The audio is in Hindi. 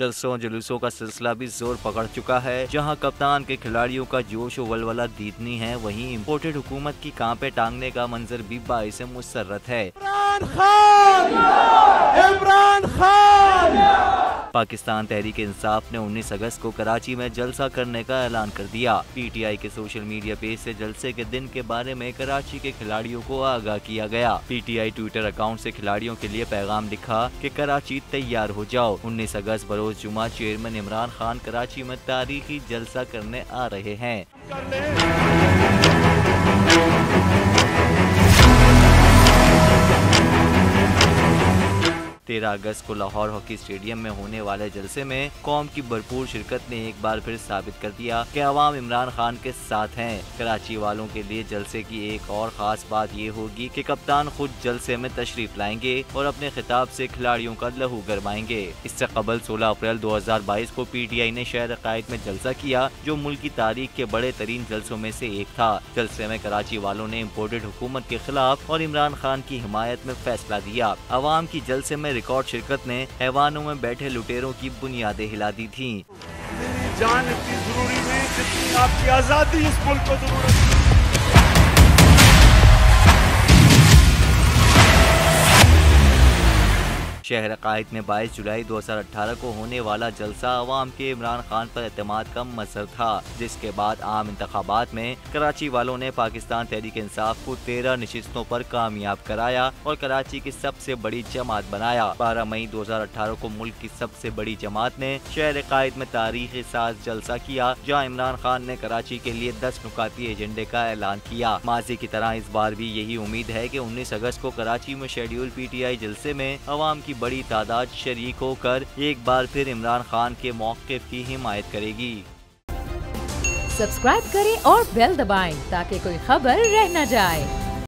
जलसों जुलूसों का सिलसिला भी जोर पकड़ चुका है। जहां कप्तान के खिलाड़ियों का जोश व वलवला दीदनी है, वहीं इम्पोर्टेड हुकूमत की कांपे टांगने का मंजर भी बाइस मुसर्रत है। इमरान खान पाकिस्तान तहरीक इंसाफ ने 19 अगस्त को कराची में जलसा करने का ऐलान कर दिया। पीटीआई के सोशल मीडिया पेज से जलसे के दिन के बारे में कराची के खिलाड़ियों को आगाह किया गया। पीटीआई ट्विटर अकाउंट से खिलाड़ियों के लिए पैगाम लिखा कि कराची तैयार हो जाओ। 19 अगस्त बरोज जुमा चेयरमैन इमरान खान कराची में तारीखी जलसा करने आ रहे हैं। 13 अगस्त को लाहौर हॉकी स्टेडियम में होने वाले जलसे में कौम की भरपूर शिरकत ने एक बार फिर साबित कर दिया कि अवाम इमरान खान के साथ हैं। कराची वालों के लिए जलसे की एक और खास बात ये होगी कि कप्तान खुद जलसे में तशरीफ लाएंगे और अपने खिताब से खिलाड़ियों का लहू गरमाएंगे। इससे कबल 16 अप्रैल 2022 को पीटीआई ने शहर अकायद में जलसा किया, जो मुल्क की तारीख के बड़े तरीन जलसों में से एक था। जलसे में कराची वालों ने इम्पोर्टेड हुकूमत के खिलाफ और इमरान खान की हिमायत में फैसला दिया। अवाम की जलसे में रिकॉर्ड शिरकत ने हैवानों में बैठे लुटेरों की बुनियादें हिला दी थी। मेरी जान इतनी जरूरी नहीं जितनी आपकी आजादी इस मुल्क को जरूरत है। शहर अकायद में 22 जुलाई 2018 को होने वाला जलसा अवाम के इमरान खान पर एतमाद का मजहर था, जिसके बाद आम इंतखाबात में कराची वालों ने पाकिस्तान तहरीक इंसाफ को 13 नशिस्तों पर कामयाब कराया और कराची की सबसे बड़ी जमात बनाया। 12 मई 2018 को मुल्क की सबसे बड़ी जमात ने शहर अकायद में तारीखी साज जलसा किया, जहाँ इमरान खान ने कराची के लिए 10 नुकाती एजेंडे का ऐलान किया। माजी की तरह इस बार भी यही उम्मीद है कि 19 अगस्त को कराची में शेड्यूल पीटीआई जलसे में अवाम की बड़ी तादाद शरीक होकर एक बार फिर इमरान खान के मौक़िफ़ की हिमायत करेगी। सब्सक्राइब करें और बेल दबाएं ताकि कोई खबर रह न जाए।